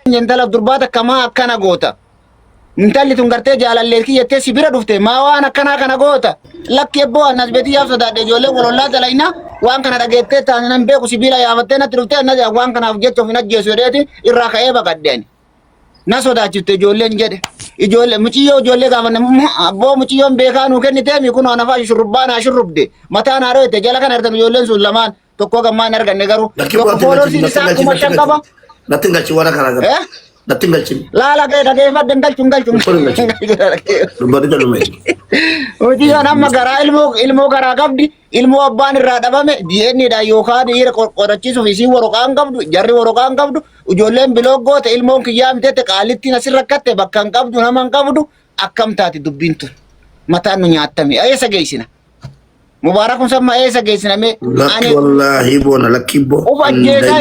intala durbaata kama akkana goota intalli tun gartee jaalalleetii jettee si bira dhufte maa waan akkana kana goota lakki ebboo annas beetii yaaf sodaadhe ijoollee walollaa dalayna waan kana dhageettee taasisan beeku sibiila yaafattee natti dhuftee annas waan kanaaf jecha of hin ajjeesu jedheeti irraa ka'ee baqadheen na sodaachifte ijoolleen jedhe ijoollee muciyyoo ijoollee gaafanne abboo muciyyoon beekaa nuu kennitee mi kun anafaa shurrubbaa naa shurrubde mataa naa dho'ete jala kan argan ijoolleen sun lamaan tokko gammaan arganne garuu tokko foolorsiin isaa akkuma shan qaba. Nothing got you what I can. Nothing got you. La ke da ke fadden galchun. Dubbati dalume. Oti nama gara ilmo gara qabdi ilmo abbaan irraa dhabame DNA da yookaan dhiira qorachiisuuf isii waraqaan qabdu jarri waraqaan qabdu ijoolleen biloogoota ilmoon kiyyaa miteette qaalittiin asirra rakkatte bakka hin qabdu nama hin qabdu akkam taati dubbiin tun mataan nu nyaattame eessa geessina. Mubarakun sama esa guys name ani wallahi bona lakibbo ufajjesa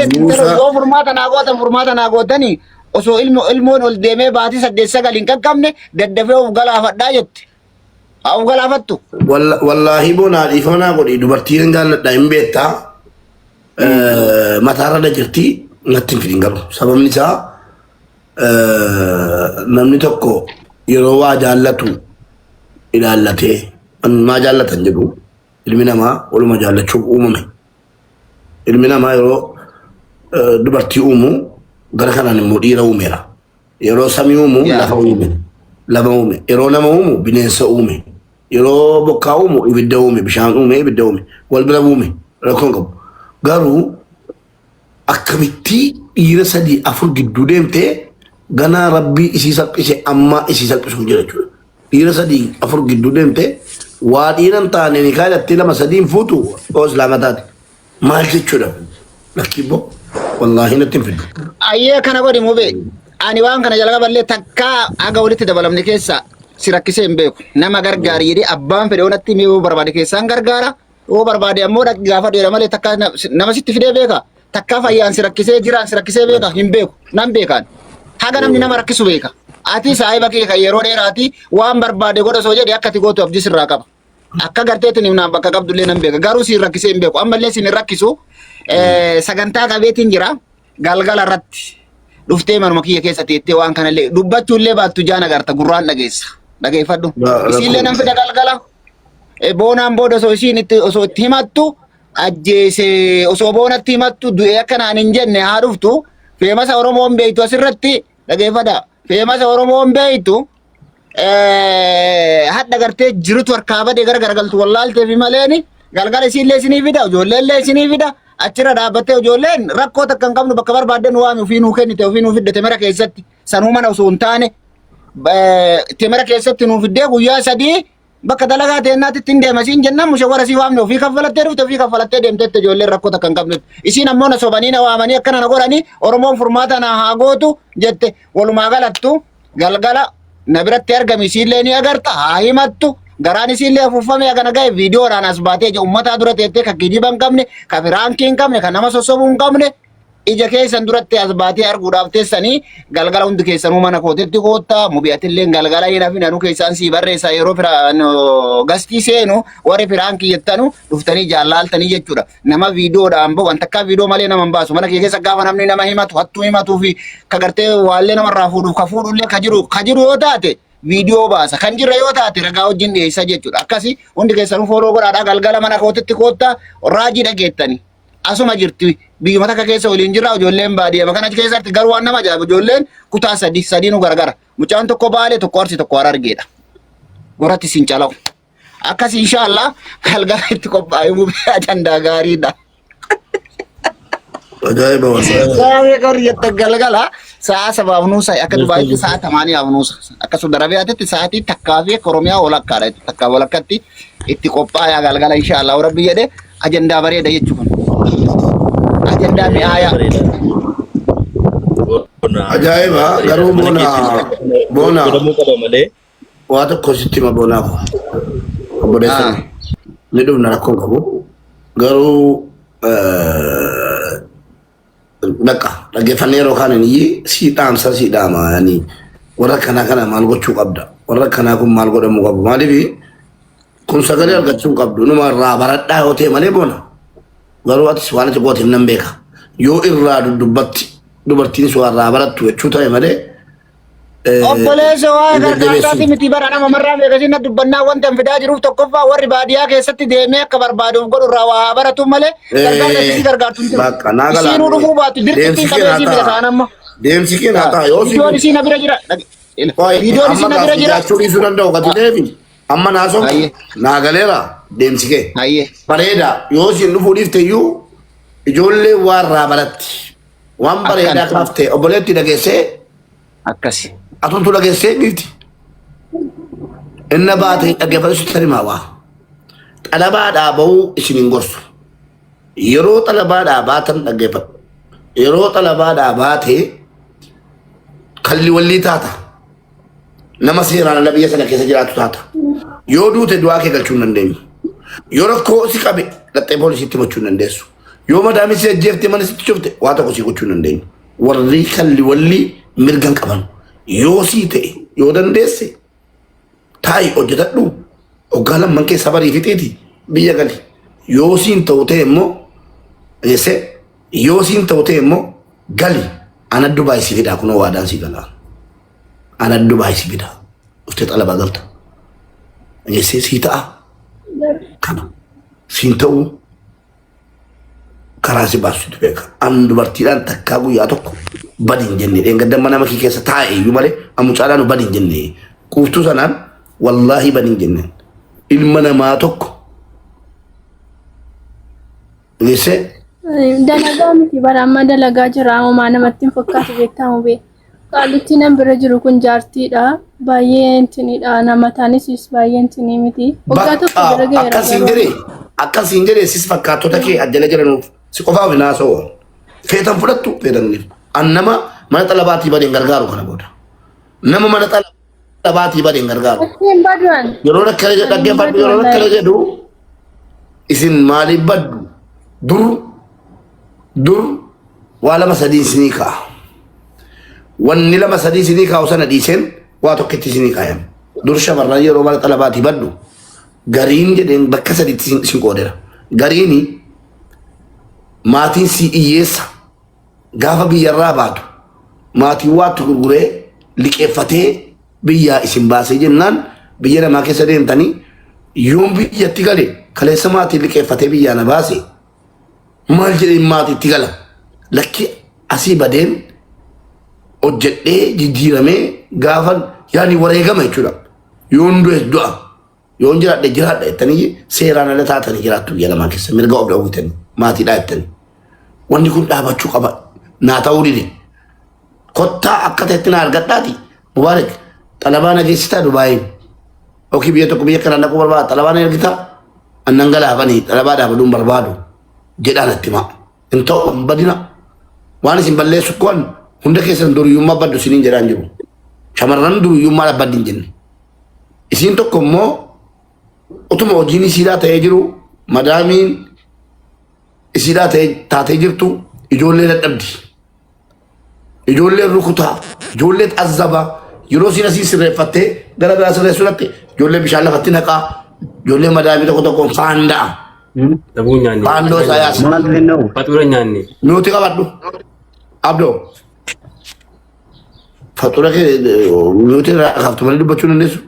yo furmata na godani oso ilmo ol deme baati saddeessa galin kakkamne daddafe of gala fadda jette of gala fattu wallahi bona ifana godi dubartiin galladha imbetta matara da jirti natti fidingaru sababni isa namni tokko yero waa jaallatu ilaalate ma jaallatan jedhu ilmi namaa waluma jaallachuuf uumame ilmi namaa yeroo dubartii uumu gara kanaan immoo dhiira uumeera yeroo samii uumu lafa uume yeroo nama uumu bineensa uume yeroo bokkaa uumu ibidda uume bishaan uume ibidda uume wal bira uume rakkoon qabu garuu akkamitti dhiira sadii afur gidduu deemtee ganaa rabbii isii salphise amma isii salphisuuf jira jechuudha dhiira sadii afur gidduu deemtee waa dhiiran taane ni kaayatti lama sadiin fuutu oo islaamataati maal jechuudha lakkibbo wallahi natti fidu ayyee kana godhi mube ani waan kana jalqa ballee takka aga walitti dabalamne keessa si rakkisee hin beeku nama gargaari jedhee abbaan fedhe onatti mee barbaade keessaan gargaara oo barbaade ammoo gaafa dheera malee takka nama sitti fidee beeka takka fayyaan si rakkisee jiraan si rakkisee beeka hin beeku nan beekaan haga namni nama rakkisu beeka ati saahiba kee kan yeroo dheeraati waan barbaade godha soo jedhe akkati gootu abdii sirraa qaba akka garteetiin himnaan bakka qabdullee nan beeka garuu si rakkisee hin beeku ammallee si rakkisu sagantaa qabeetiin jira galgala irratti dhuftee manuma kiyya keessa teettee waan kanallee dubbachuullee baattu jaan agarta gurraan dhageessa dhageeffadhu isiillee nan fida galgala boonaan booda osoo isiin osoo itti himattu ajjeese osoo boonatti himattu du'ee akkanaan hin jenne haa dhuftu feemasa Oromoon beeytu asirratti dhageeffadha feemasa Oromoon beeytu hadda gartee jirutu harkaa badee gargaltu wallaaltee fi maleeni galgala isiillee isinii fida ijoolleellee isinii fida achirra dhaabbattee ijoolleen rakkoo takka hin qabnu bakka barbaadden waami ofii nuu kennite ofii nuu fidde temera keessatti sanuu mana osoo hin taane temera keessatti nuu fiddee guyyaa sadii bakka dalagaa teennaatti ittiin deemasiin jennaan mushawwara sii waamne ofii kaffalattee dhufte ofii kaffalattee deemteette ijoolleen rakkoo takka hin qabne isiin ammoo na sobanii na waamanii akkana na godhanii Oromoon furmaata na haa gootu jette walumaa galattu galgala na biratti argami isiillee ni agarta haa himattu garaan isiillee afuufame agana gahe viidiyoodhaan as baatee uummataa dura teettee ka kijiba hin qabne ka firaankii hin qabne ka nama sossobuu hin qabne ija keessan duratti as baatee arguudhaaf teessanii galgala hundi keessanuu mana kootetti koottaa mubiyatillee galgala hin hafin anuu keessaan sii barreessa yeroo gastii seenu warri firaankii jettanu dhuftanii jaallaaltanii jechuudha nama viidiyoodhaan ba'u wanta akka viidiyoo malee nama hin baasu mana kee keessa gaafa namni nama himatu hattuu himatuu fi ka gartee waallee namarraa fuudhuuf ka fuudhullee ka jiru yoo taate video baasa kan jirra yoo taate ragaa wajjin dhiyeessa jechuudha akkasi hundi keessanuu fooloo godhaadhaa galgala mana kootetti koottaa raajii dhageettanii asuma jirti biyyuma takka keessa waliin jirra ijoolleen baadiyyaa kana keessatti garuu waan nama ajaa'ibu ijoolleen kutaa sadiinu gargara mucaan tokko Baalee tokko Arsii tokko Harargeedha goratti siin calawu akkas inshallah galgala itti qophaa'uu ajandaa gaariidha ajaa'iba wasaa saawee qoriyyatta galgala sa'a sabaaf nuusa akka Dubaayitti sa'a 8 nuusa akka Saudi Arabiyaatti sa'aatii takkaa fi Oromiyaa walakkaadha takkaa walakkatti itti qophaa'aa galgala inshallah rabbi jedhe ajandaa bareeda jechuudha ajandaa mi'aayaa ajaa'iba garuu bona waa tokko sitti ma bonaaf obboleessa ni dhufna rakkoon qabu garuu dhaqa dhaggeeffannee yeroo kaan inni siidhaama yani warra kana maal gochuu qabda warra kanaa kun maal godhamuu qabu maaliif kun sagalee argachuu qabdu numa irraa baradhaa yoo ta'e malee bona garuu atis waan ati goote nan beeka yoo irraa dubbatti dubartiin suwarraa barattu jechuu ta'e malee obboleessa waa gargaarsaati miti bara nama marraa beekasina dubbannaa wanta hin fidaa jiruuf tokkoffaa warri baadiyyaa keessatti deemee akka barbaaduuf godhu irraa waa baratu malee gargaarsa isii gargaartu hin jiru. Isiinuu dhufuu baatu dirqittiin qabeessii bira ta'an amma. Deemsi kee naa ta'a yoo Viidiyoon isii na bira jira. Viidiyoon isii na bira jira. Jechuu dhiisuu danda'u gati deebi. Amma naa son naa galeera deemsi kee. Bareeda yoo isin dhufuu dhiifte iyyuu ijoollee warraa baratti. Waan bareedaa kaaftee obboleetti dhageessee akkasi. atuntu dhageessee dhiifti. Inna baatee dhaggeeffatu sitti himaa waa. Xalabaadhaa bahuu isin hin gorsu. Yeroo xalabaadhaa baatan dhaggeeffatu. Yeroo xalabaadhaa baatee kalli wallii taata. Nama seeraan ala biyya sana keessa jiraatu taata. Yoo duute du'aa kee galchuu hin dandeenyu. Yoo rakkoo si qabe dhaxxee poolisiitti himachuu hin dandeessu. Yoo madaamii si ajjeeftee mana sitti cufte waa tokko si gochuu hin dandeenyu. Warri kalli wallii mirgan qaban. Yoo sii ta'e yoo dandeesse taa'i hojjetadhu hoggaa lamman keessa barii fixeeti biyya gali. Yoo siin ta'u ta'e immoo eesse yoo siin ta'u ta'e immoo gali ana Dubaay si fidaa kunoo waadaan si galaa. Ana Dubaay si fidaa dhuftee xalabaa galta. Eesse sii ta'a kana siin ta'u karaa si baasutti beeka. An dubartiidhaan takkaa guyyaa tokko badin jenne dheengadda mana makii keessa taa'e iyyuu malee amucaadhaan badin jenne quuftuu sanaan wallaahi badin jenne ilma namaa tokko geesse. Dalagaa miti bara amma dalagaa jira homaa namatti hin fakkaatu beektamu bee qaalitti nan bira jiru kun jaartiidha baay'ee intiniidha namataanis baay'ee intinii miti waggaa tokko bira ga'eera. Akkasiin jedhee sis fakkaattota kee ajjala jiranuuf si qofaaf hin haasa'u feetan fudhattu feetaniif. Annama mana xalabaatii badeen gargaaru kana booda. Nama mana xalabaatii badeen gargaaru. Yeroo rakkale dhaggeeffadhu yeroo rakkale jedhu isin maaliif baddu dur waa lama sadii isinii ka'a. Wanni lama sadii isinii kaa'u sana dhiiseen waa tokkitti isinii kaa'an. Dur shamarran yeroo mana xalabaatii baddu gariin jedheen bakka sadiitti isin qoodera. Gariini maatiin si iyyeessa. Gaafa biyyarraa baatu maatiin waattu gurguree liqeeffatee biyyaa isin baasee jennaan biyya namaa keessa deemtanii yoon biyyatti gale kaleessa maatiin liqeeffatee biyyaa na baase maal jedheen maatiitti gala lakki asii badeen hojjedhee jijjiiramee gaafa yaani wareegama jechuudha. Yoon du'es du'a yoon jiraadhe jiraadha jettanii seeraan ala taatanii jiraattu biyya namaa keessa mirga of dhawwitanii maatiidhaa jettanii wanni kun dhaabachuu qaba. Naa ta'uu dide kottaa akka ta'etti na argadhaati mubaarak xalabaa nageessitaa Dubaayin yookiin biyya tokko biyya kanaan dhaquu barbaada xalabaa na ergitaa annan galaafanii xalabaa dhaabaluun barbaadu jedhaan itti maa hin ta'u hin badina waan isin balleessu kun hunda keessan duriyyummaa baddu isiniin jedhaan jiru shamarran duriyyummaa baddi hin jenne isiin tokko immoo utuma hojiin isiidhaa ta'ee jiru madaamiin isiidhaa taatee jirtu ijoollee dadhabdi. Ijoollee rukutaa, ijoollee azabaa, yeroo siin asii sirreeffattee gara biraa sirreessuudhaatti ijoollee bishaan lafatti naqaa, ijoollee madaamii tokko tokkoon faanda'a. Dabuu nyaanni. Faandoo isaa yaasa. Faxuura nyaanni. Nuti qabadhu. Abdoo. Faxuura kee nuti irraa kaaftu malee dubbachuu dandeessu.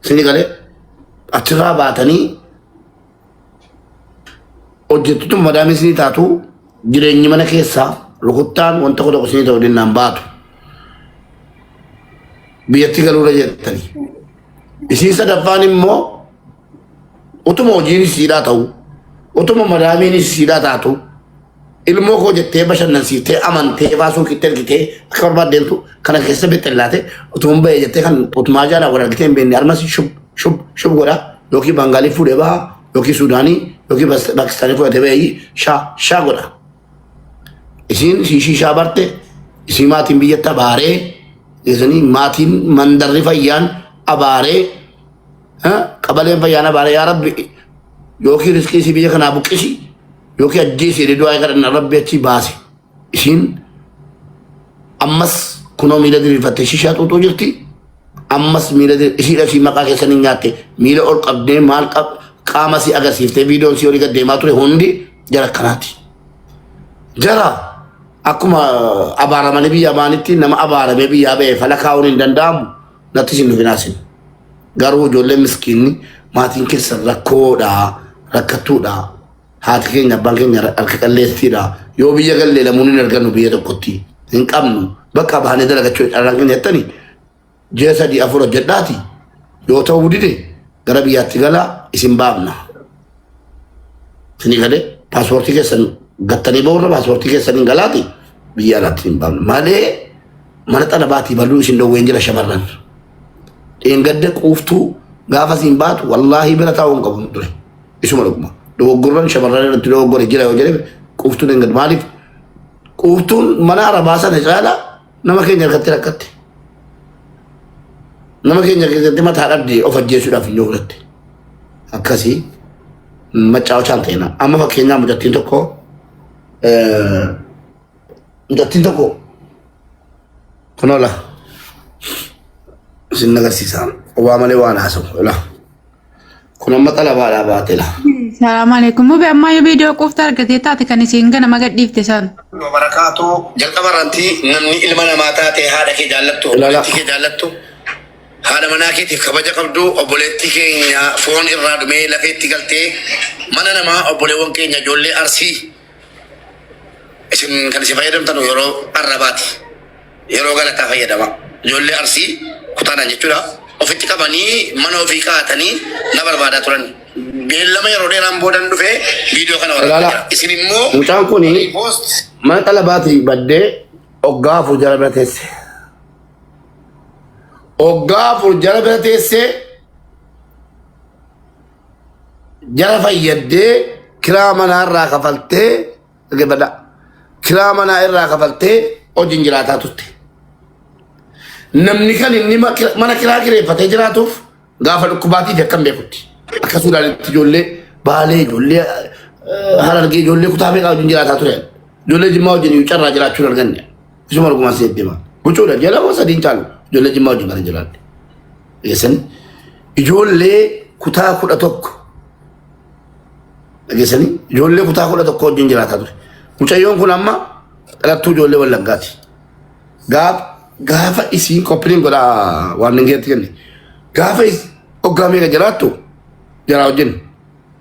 Sini galee achirraa baatanii hojjettutu madaamii isinii taatu jireenyi mana keessaa rukuttaan wanta tokko isinii ta'uu danda'an baatu. Biyyatti galuudha jettanii. Isiin sadaffaan immoo utuma hojiin isiidhaa ta'u utuma madaamiin isiidhaa taatu ilmoo koo jettee bashannansiiftee amantee baasuu kitti ergitee akka barbaaddeemtu kana keessa bixxillaate utuma bahee jettee kan utumaa jaalaa wal argitee hin beekne armas shub godha yookiin Bangaalii fuudhee baha yookiin Suudaanii yookiin Paakistaanii fudhatee bahee shaa godha. Isiin shishaa barte isii maatiin biyyatti abaaree isanii maatiin mandarri fayyaan abaaree qabaleen fayyaan abaaree yaa rabbi yookiin riskii isii biyya kanaa buqqisi yookiin ajjeesii diduu ayii kadhanna rabbi achi baase isiin ammas kunoo miila diriirfattee shishaa xuuxuu jirti ammas miila isiidha isii maqaa keessanii nyaatte miila ol qabdee maal qaama si agarsiiftee viidiyoon si olii gad deemaa ture hundi jara akkanaati. Jara akkuma abaaramanii biyya baanitti nama abaaramee biyyaa ba'e falakaa'uun hin danda'amu natti isin dhufinaasin. Garuu ijoollee miskiinni maatiin keessa rakkoodha rakkattuudha. Haati keenya abbaan keenya harka qalleettiidha. Yoo biyya gallee lamuun hin argannu biyya tokkotti hin qabnu bakka baanee dalagachuu dharraan keenya jettanii ji'a 3-4 hojjedhaati yoo ta'uu dide gara biyyaatti galaa isin baafna. Isinii galee paaspoortii keessan gattanii ba'uurra paaspoortii keessaniin galaati biyya alaatti hin baafna. Malee mana xalabaatii baluu isin dhowween jira shamarran. Dheengadde quuftuu gaafa isin baatu wallaahi bira taa'uu hin qabu ture. Isuma dhuguma. Dogoggorran shamarran irratti dogoggore jira yoo jedhame quuftuu dheengadde maaliif? Quuftuun mana arabaa sana caala nama keenya harkatti rakkatte. Nama keenya keessatti mataa dhabdee of ajjeesuudhaaf hin jooglatte. Akkasii macaa'ochaan ta'ina. Amma fakkeenyaa mucattiin tokko kunola isin agarsiisaa waa malee waan haasa'u la kun amma xalabaadhaa baatela. Salaam alaikum. Mube amma yoo viidiyoo qofta argatee taate kan isin gana maga dhiifte san. Barakaatu jalqabarranti namni ilma namaa taate haadha kee jaallattu obboleettii kee jaallattu haadha manaa keetiif kabaja qabdu obboleettii keenya foon irraa dhumee lafeetti galtee mana namaa obboleewwan keenya ijoollee arsii isin kan isin fayyadamtan yeroo arrabaati yeroo galataa fayyadama ijoollee arsii kutaanaan jechuudha ofitti qabanii mana ofii kaa'atanii na barbaadaa turan beellama yeroo dheeraan boodan dhufee viidiyoo kana waraabaa isin immoo mucaan kun mana xalabaatii baddee oggaafuu jala bira teesse oggaafuu jala bira teesse jala fayyaddee kiraa manaa irraa kafaltee gabadha kiraa manaa irraa kafaltee hojiin jiraataa turte. Namni kan inni mana kiraa kireeffatee jiraatuuf gaafa dhukkubaatiif akkam beekutti. Akkasuudhaan itti ijoollee baalee ijoollee harargee ijoollee kutaa meeqaa wajjin jiraataa ture. Ijoollee jimmaa wajjin carraa jiraachuu hin arganne. Isuma argumaan si deema. Bucuudha jedhama sadiin caalu ijoollee jimmaa wajjin kan jiraanne. Dhageessan ijoollee kutaa 11 dhageessanii ijoollee kutaa 11 wajjin jiraataa ture. Mucayyoon kun amma dhalattuu ijoollee Wallaggaati. Gaafa isiin qophiliin godha waan ningeetti kenne. Gaafa hoggaa meeqa jiraattu jara wajjin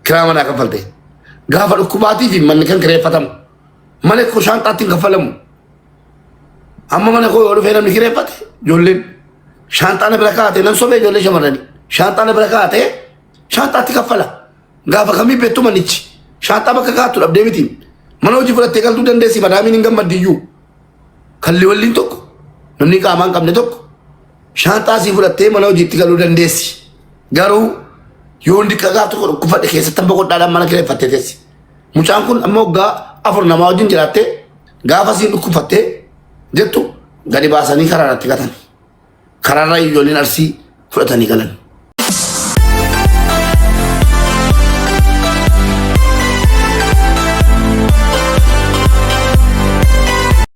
kiraa manaa kaffalte. Gaafa dhukkubaatii fi manni kan kireeffatamu. Mana koo shaanxaatti hin kaffalamu. Amma mana koo yoo dhufee namni kireeffate ijoolleen shaanxaa na bira kaa'ate nan sobee ijoollee shamarranii. Shaanxaa na bira kaa'ate shaanxaatti kaffala. Gaafa kamii beektu manichi shaanxaa bakka kaa'attu dhabdee miti. Mana hojii fudhattee galtuu dandeessi madaamiin hin gammaddiyyuu. Kalli walliin tokko namni qaamaan qabne tokko shaanxaa sii fudhattee mana hojiitti galuu dandeessi. Garuu yoo hundi gaaftu dhukkubfadhe keessatti amma godhaadhaan mana kireeffattee teessi. Mucaan kun amma waggaa 4 namaa wajjin jiraattee gaafa siin dhukkubfattee jettu gadi baasanii karaarratti gatan. Karaarraa ijoolleen arsii fudhatanii galan.